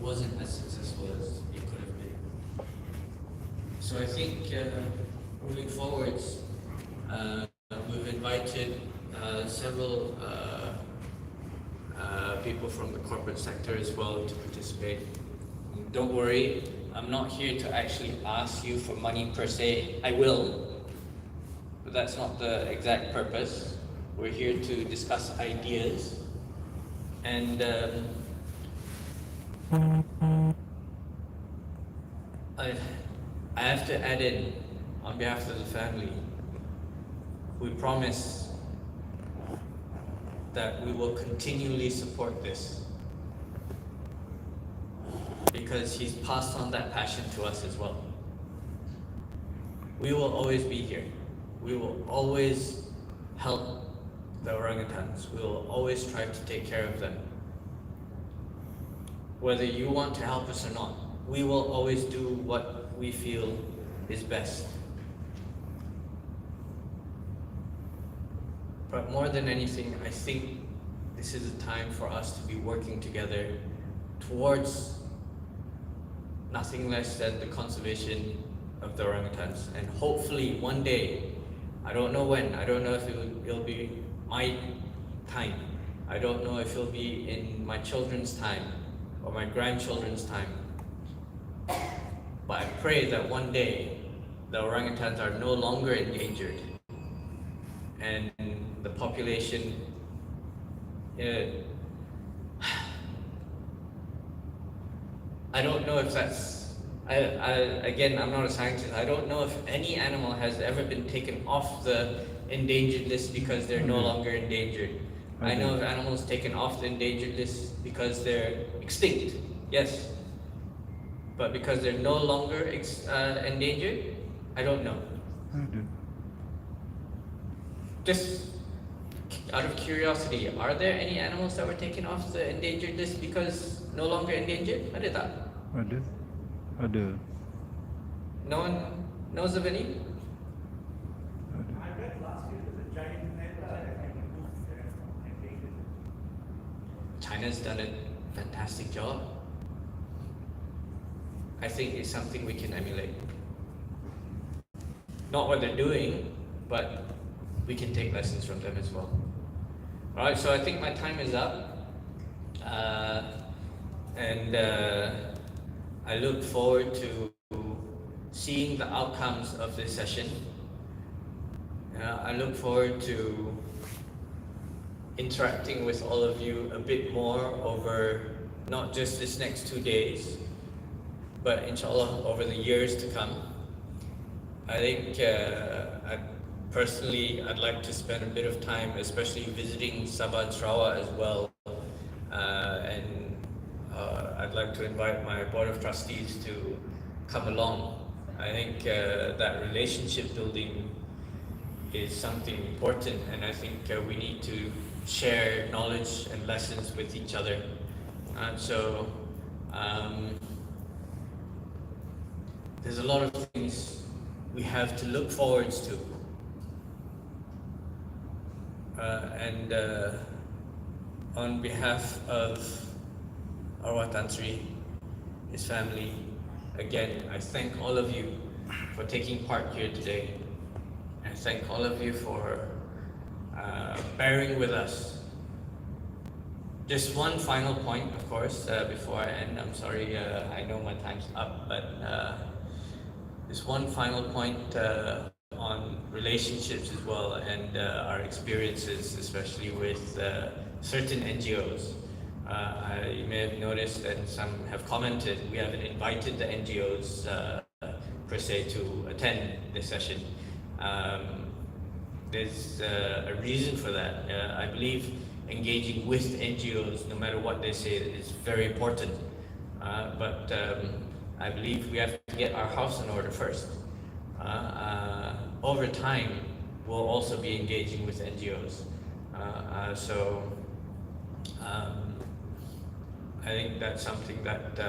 wasn't as successful as it could have been. So I think moving forwards, we've invited several people from the corporate sector as well to participate. Don't worry, I'm not here to actually ask you for money per se. I will, but that's not the exact purpose. We're here to discuss ideas. And I have to add in, on behalf of the family, we promise that we will continually support this, because he's passed on that passion to us as well. We will always be here. We will always help the orangutans. We will always try to take care of them. Whether you want to help us or not, we will always do what we feel is best. But more than anything, I think this is a time for us to be working together towards nothing less than the conservation of the orangutans. And hopefully one day, I don't know when, I don't know if it'll be my time, I don't know if it'll be in my children's time or my grandchildren's time, but I pray that one day the orangutans are no longer endangered and the population I don't know if that's, again, I'm not a scientist, I don't know if any animal has ever been taken off the endangered list because they're no longer endangered. I know of animals taken off the endangered list because they're extinct, yes. But because they're no longer endangered, I don't know. Just out of curiosity, are there any animals that were taken off the endangered list because no longer endangered? Ada tak? Ada. No one knows of any? I read last year there's a giant panda that moved endangered. China's done a fantastic job. I think it's something we can emulate. Not what they're doing, but we can take lessons from them as well. Alright, so I think my time is up. And I look forward to seeing the outcomes of this session. I look forward to interacting with all of you a bit more over not just this next 2 days, but inshallah over the years to come. I think personally I'd like to spend a bit of time especially visiting Sabah and Sarawak as well, and I'd like to invite my board of trustees to come along. I think that relationship building is something important, and I think we need to share knowledge and lessons with each other. So there's a lot of things we have to look forward to. And on behalf of Arwah Tan Sri, his family, again, I thank all of you for taking part here today. I thank all of you for bearing with us. Just one final point, of course, before I end. I'm sorry, I know my time's up, but just one final point on relationships as well, and our experiences, especially with certain NGOs. You may have noticed, and some have commented, we haven't invited the NGOs per se to attend this session. There's a reason for that. I believe engaging with NGOs, no matter what they say, is very important. But I believe we have to get our house in order first. Over time, we'll also be engaging with NGOs. I think that's something that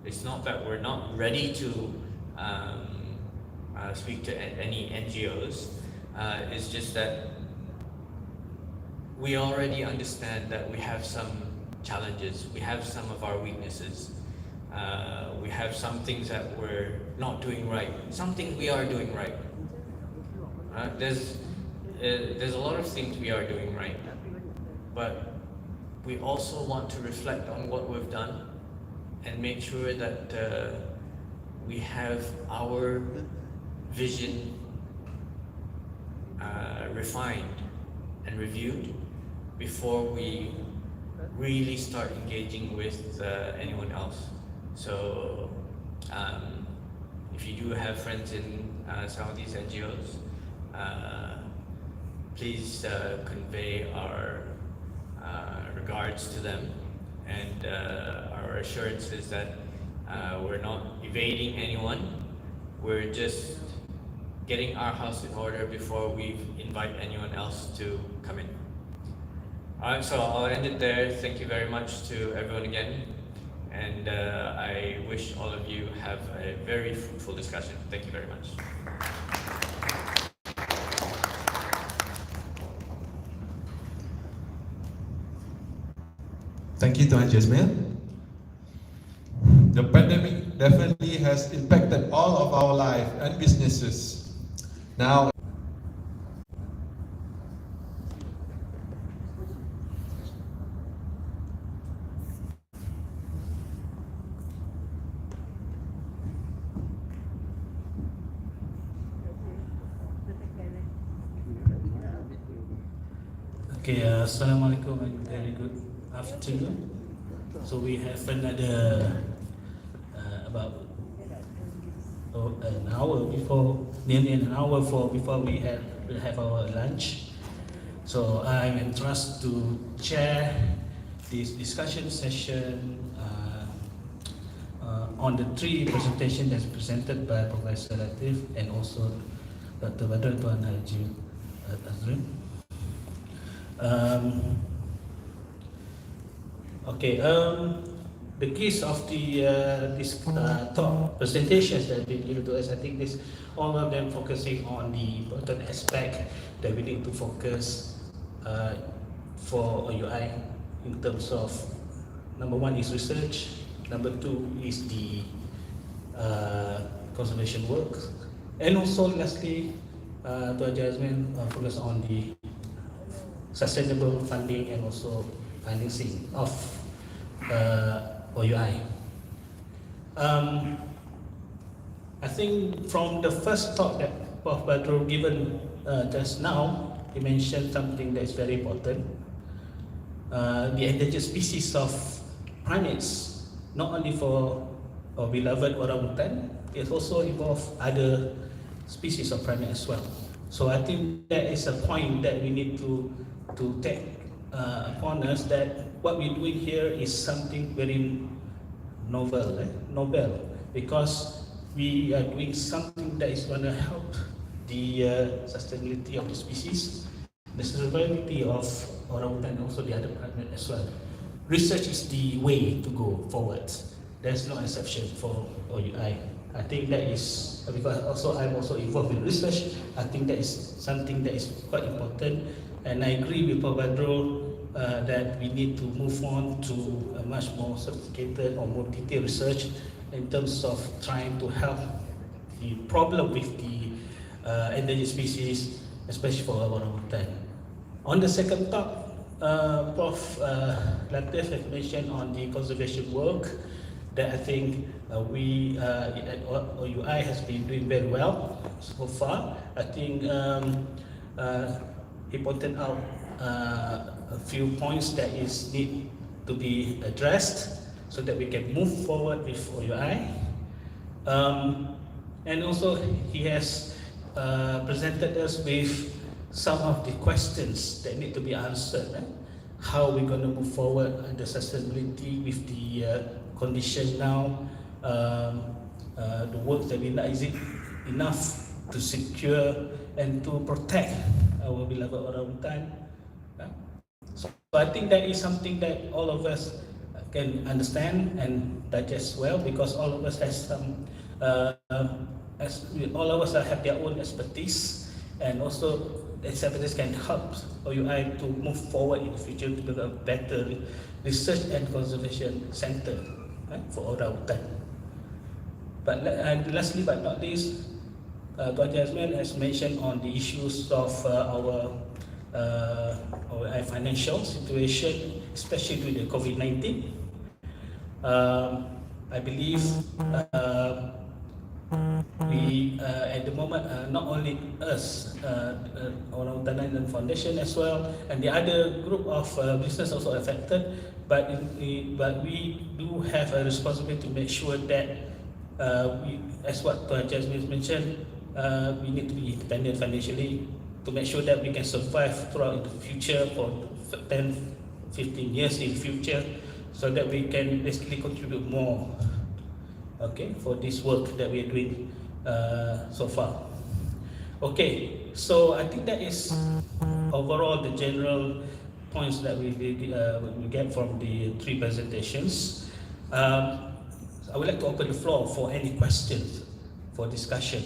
it's not that we're not ready to speak to any NGOs. It's just that we already understand that we have some challenges. We have some of our weaknesses. We have some things that we're not doing right. Some things we are doing right. There's a lot of things we are doing right, but we also want to reflect on what we've done and make sure that we have our vision refined and reviewed before we really start engaging with anyone else. So if you do have friends in some of these NGOs, please convey our regards to them and our assurances that we're not evading anyone. We're just getting our house in order before we invite anyone else to come in. Alright, so I'll end it there. Thank you very much to everyone again. And I wish all of you have a very fruitful discussion. Thank you very much. Thank you, Tuan Jasmine. The pandemic definitely has impacted all of our life and businesses. Now, Okay, Assalamualaikum and very good afternoon. So we have another about an hour before, nearly an hour before we have our lunch. So I'm entrusted to chair this discussion session on the three presentations that's presented by Professor Latif and also Dr. Badr Tuan Haji Azrin. The keys of this talk presentations that have been given to us, I think this all of them focusing on the important aspect that we need to focus for OUI in terms of number one is research, number two is the conservation work, and also lastly, Tuan Jasmine focus on the sustainable funding and also financing of OUI. I think from the first talk that Prof. Badrul given just now, he mentioned something that is very important. The endangered species of primates, not only for our beloved orangutan, it also involves other species of primate as well. So I think that is a point that we need to take upon us, that what we're doing here is something very novel, because we are doing something that is going to help the sustainability of the species, the survivability of orangutan and also the other primate as well. Research is the way to go forward. There's no exception for OUI. I think that is, because also I'm also involved in research, I think that is something that is quite important. And I agree with Prof. Badrul that we need to move on to a much more sophisticated or more detailed research in terms of trying to help the problem with the endangered species, especially for orangutan. On the second talk, Prof. Latif has mentioned on the conservation work that I think we at OUI has been doing very well so far. I think he pointed out a few points that is need to be addressed so that we can move forward with OUI. And also he has presented us with some of the questions that need to be answered. How we're going to move forward and the sustainability with the condition now, the work that we know, is it enough to secure and to protect our beloved orangutan? So I think that is something that all of us can understand and digest well, because all of us has some, all of us have their own expertise, and also the expertise can help OUI to move forward in the future to build a better Research and Conservation Center for Orang Hutan. But lastly but not least, Tuan Jasmine has mentioned on the issues of our financial situation, especially with the COVID-19. I believe we at the moment not only us, Orang Hutan Island Foundation as well, and the other group of business also affected, but we do have a responsibility to make sure that as what Tuan Jasmine mentioned, we need to be independent financially to make sure that we can survive throughout the future for 10, 15 years in future, so that we can basically contribute more, okay, for this work that we are doing so far. Okay, so I think that is overall the general points that we get from the three presentations. I would like to open the floor for any questions, for discussion.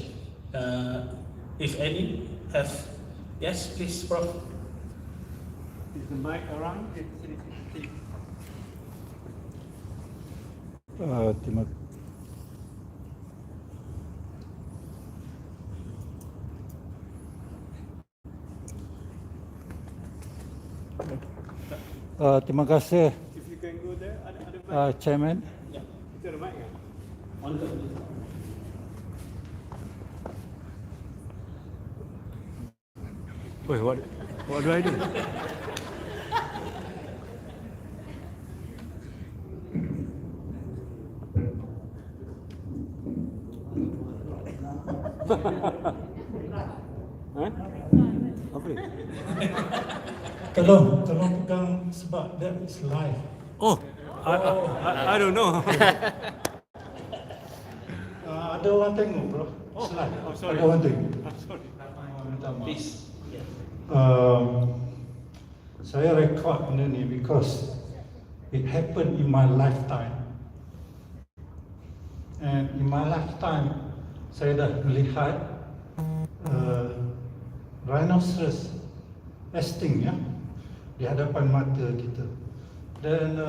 If any have, yes, please, Prof. Is the mic around? Terima kasih, If you can go there, ada mic. Chairman. Itu ada mic kan? On the Wait, what do I do? Huh? Apa ni? Tolong pegang sebab that is live. Oh, I don't know. Ada orang tengok, bro. Slide. Oh, sorry. Ada orang tengok. Sorry. Minta maaf. please. Yeah. Saya record benda ni because it happened in my lifetime. And in my lifetime, saya dah melihat rhinoceros extinct, ya, di hadapan mata kita. Dan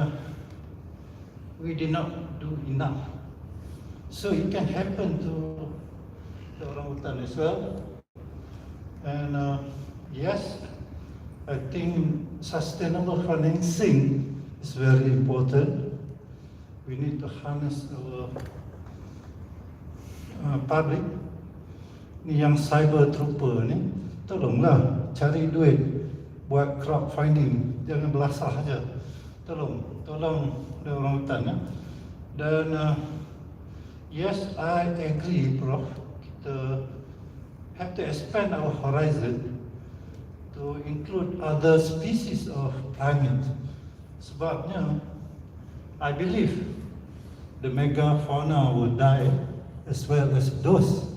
we did not do enough. So it can happen to the orangutan as well. And yes, I think sustainable financing is very important. We need to harness our public. Ni yang cyber trooper ni, tolonglah cari duit buat crowdfunding, jangan belasah aja. Tolong orang hutan, ya. Dan yes, I agree, Prof. Kita have to expand our horizon to include other species of primate. Sebabnya, I believe the megafauna will die as well as those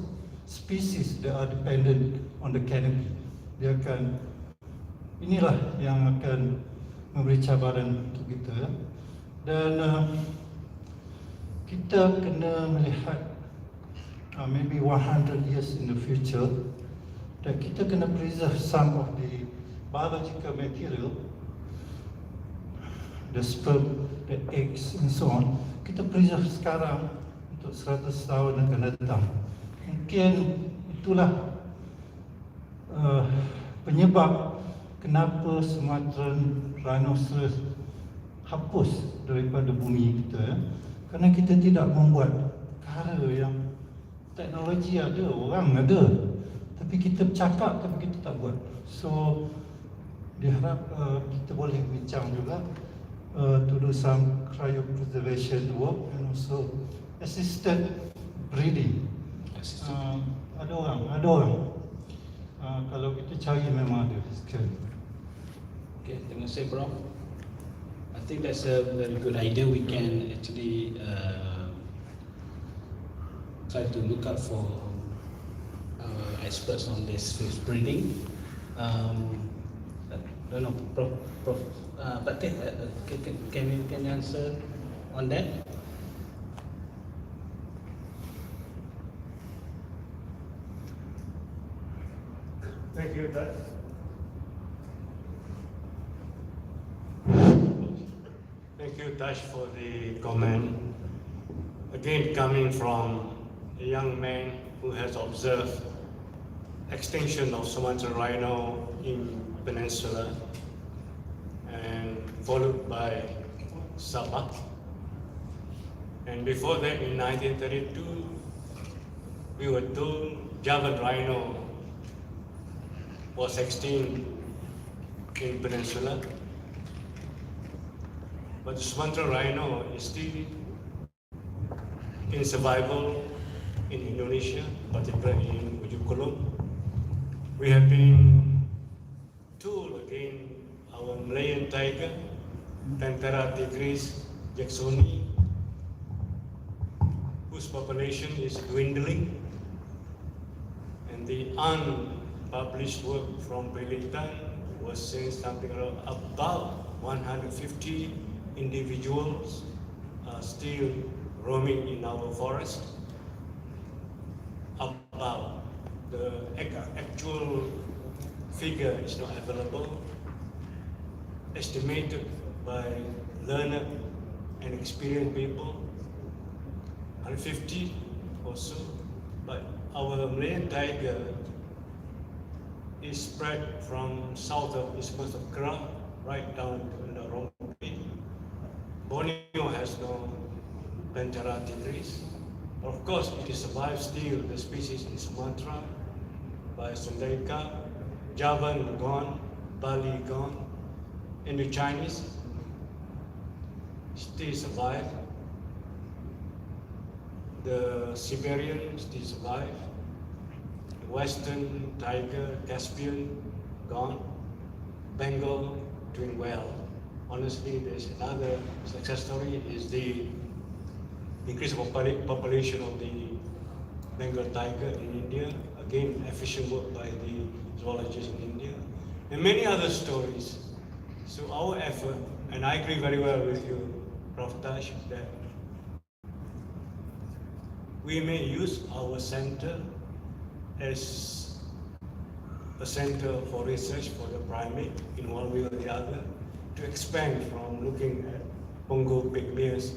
species that are dependent on the canopy. Dia akan, inilah yang akan memberi cabaran untuk kita, ya. Dan kita kena melihat maybe 100 years in the future, dan kita kena preserve some of the biological material, the sperm, the eggs and so on. Kita preserve sekarang untuk 100 tahun akan datang. Mungkin itulah penyebab kenapa Sumatran rhinoceros hapus daripada bumi kita, ya. Kerana kita tidak membuat perkara yang teknologi ada, orang ada, tapi kita bercakap tapi kita tak buat. So diharap kita boleh bincang juga to do some cryopreservation work and also assisted breeding. Ada orang. Kalau kita cari memang ada sekali. Okay, terima kasih, Prof. I think that's a very good idea. We can actually try to look out for experts on this fish breeding. I don't know, Prof. Patih, can you answer on that? Thank you, Dad. Thank you, Tash, for the comment. Again, coming from a young man who has observed extinction of Sumatran rhino in Peninsula and followed by Sabah. And before that, in 1932, we were told Javan rhino was extinct in Peninsula. But the Sumatran rhino is still in survival in Indonesia, particularly in Ujung Kulon. We have been told again our Malayan tiger, Panthera tigris jacksoni, whose population is dwindling, and the unpublished work from Pelitan was saying something about 150 individuals are still roaming in our forest. About the actual figure is not available, estimated by learned and experienced people, 150 or so, but our Malayan tiger is spread from south of east coast of Kra right down to the Rompi. Borneo has no Panthera tigris. Of course, it survives still, the species in Sumatra, by Sundaika, Javan gone, Bali gone, and the Chinese still survive. The Siberian still survive. The Western tiger, Caspian, gone. Bengal doing well. Honestly, there's another success story is the increase of population of the Bengal tiger in India. Again, efficient work by the zoologists in India, and many other stories. So our effort, and I agree very well with you, Prof. Tash, that we may use our center as a center for research for the primate in one way or the other, to expand from looking at pongo pygmaeus,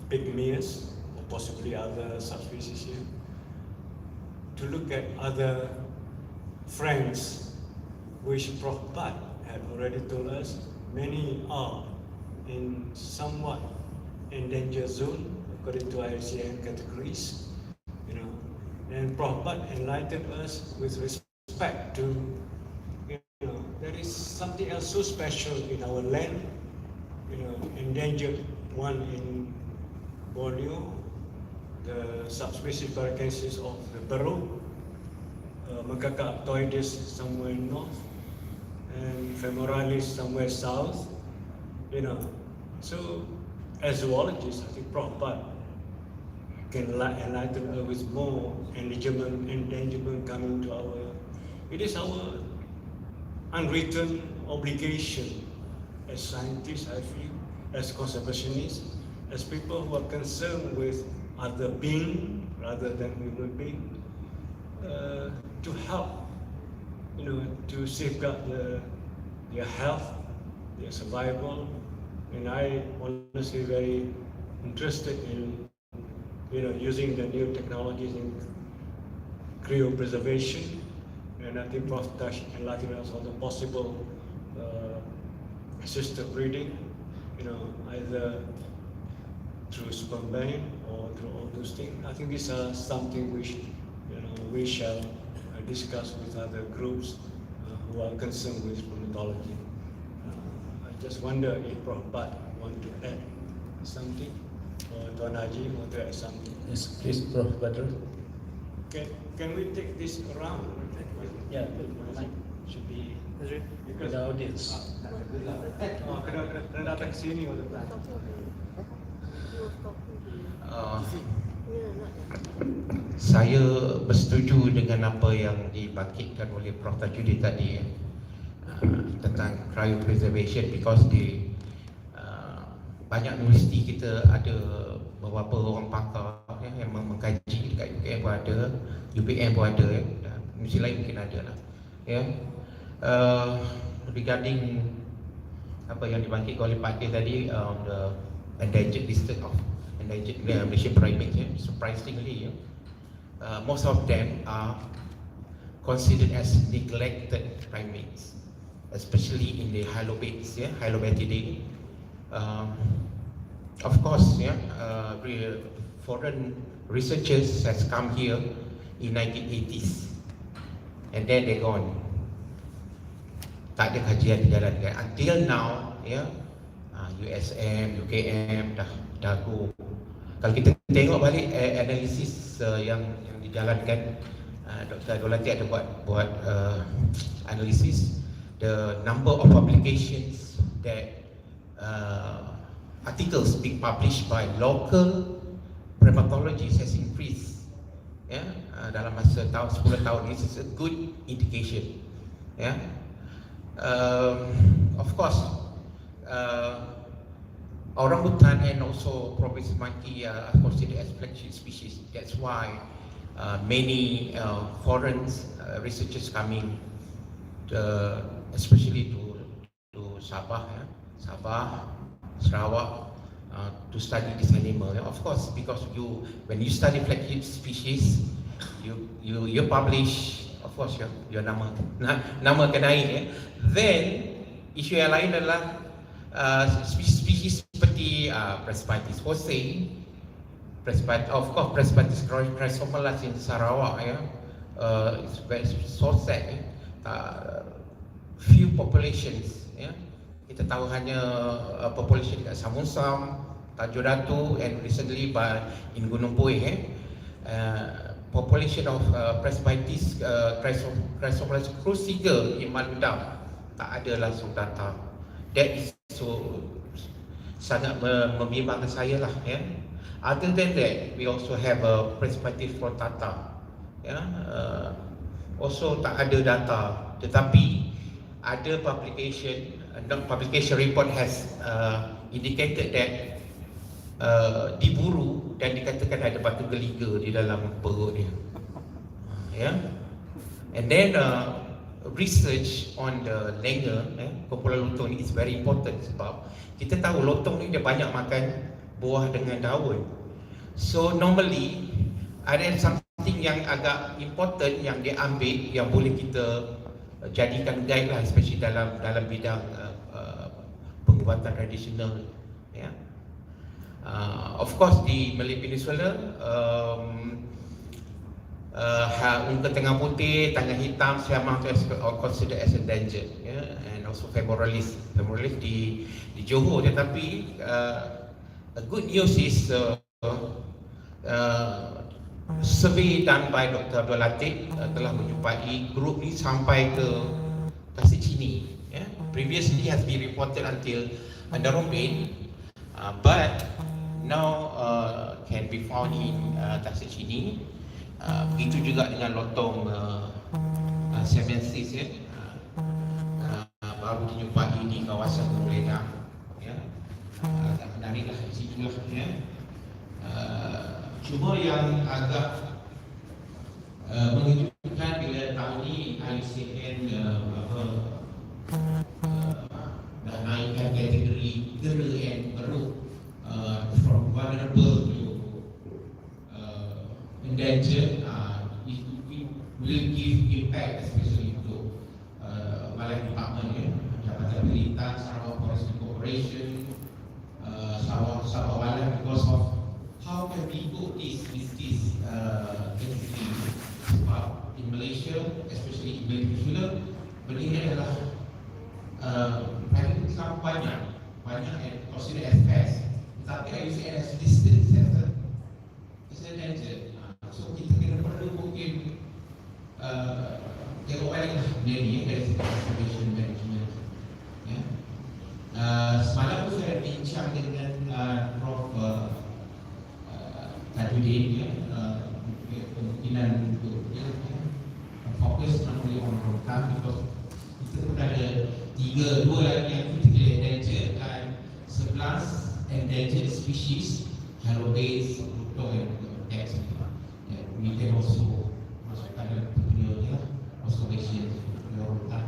or possibly other subspecies here, to look at other friends, which Prof. Pat had already told us, many are in somewhat endangered zone according to IUCN categories, and Prof. Pat enlightened us with respect to, there is something else so special in our land, endangered one in Borneo, the subspecies paracensis of the burrow, Macaca aptoides somewhere north, and femoralis somewhere south, So, as zoologists, I think Prof. Pat can enlighten us with more endangerment coming to our. It is our unwritten obligation as scientists, I feel, as conservationists, as people who are concerned with other being rather than human being, to help, to safeguard their health, their survival. And I honestly very interested in, using the new technologies in cryopreservation. And I think Prof. Tash enlightened us on the possible assisted breeding, either through sperm bank or through all those things. I think these are something which, we shall discuss with other groups who are concerned with spermatology. I just wonder if Prof. Pat want to add something, or Tuan Haji want to add something. Yes, please, Prof. Badrul. Can we take this around? Yeah, Should be with the audience. kena datang ke sini waktu tu. Saya bersetuju dengan apa yang dibangkitkan oleh Prof. Tajudin tadi tentang cryopreservation, because di banyak universiti kita ada beberapa orang pakar yang mengkaji dekat UKM pun ada, UPM pun ada, dan universiti lain mungkin ada lah. Regarding apa yang dibangkitkan oleh Pak Teh tadi, the endangered listed of endangered Malaysian primates. Surprisingly, most of them are considered as neglected primates, especially in the Hylobatidae. Of course, foreign researchers has come here in 1980s, and then they gone. Tak ada kajian dijalankan until now, USM, UKM dah go. Kalau kita tengok balik analisis yang dijalankan, Dr. Dolati ada buat analisis the number of publications that articles being published by local primatologists has increased. Dalam masa 10 tahun ini, is a good indication. Of course, orangutan and also proboscis monkey are considered as flagship species. That's why many foreign researchers coming, especially to Sabah, Sarawak, to study this animal. Of course, because when you study flagship species, you publish, of course, your nama akan naik. Then isu yang lain adalah spesies seperti Presbytis hosei, of course Presbytis chrysomelas in Sarawak, it's very so sad. Few populations, kita tahu hanya population dekat Samunsam, Tanjung Datu, and recently in Gunung Buih, population of Presbytis chrysomelas cruciger in Malundang tak ada langsung data. That is so sangat membimbangkan saya lah. Other than that, we also have a Presbytis frontata. Also tak ada data, tetapi ada publication report has indicated that diburu dan dikatakan ada batu geliga di dalam perut dia. And then research on the lenga, kumpulan lotong ni is very important sebab kita tahu lotong ni dia banyak makan buah dengan daun. So normally ada something yang agak important yang dia ambil yang boleh kita jadikan guide lah, especially dalam bidang pengubatan tradisional. Of course di Malay Peninsula, unta tengah putih, tangan hitam, siamang tu considered as endangered, and also femoralis di Johor. Tetapi a good news is survey done by Dr. Abdul Latif telah menjumpai grup ni sampai ke Tasik Chini. Previously has been reported until Andarombin, but now can be found in Tasik Chini. Begitu juga dengan lotong siamensis, baru dijumpai di kawasan Gunung. Agak menarik lah di situ lah. Cuma yang agak mengejutkan bila tahun ni IUCN dah naikkan kategori gera and beruk from vulnerable to endangered. It will give impact especially to Malay Department, Jabatan Militer, Sarawak Forestry Corporation, Sarawak Wildlife, because of how can we put this entity in Malaysia, especially in Malay Peninsula. Benda ini adalah private Islam banyak and considered as pest, tapi IUCN as listed as endangered. So kita kena perlu mungkin tengok balik lah benda ni dari segi conservation management. Semalam tu saya bincang dengan Prof Tajudin, kemungkinan untuk fokus namanya on program, because kita pun ada dua lagi yang critically endangered dan 11 endangered species, Halobase, Pluto and X. We can also masukkan dalam punya conservation, Hutan.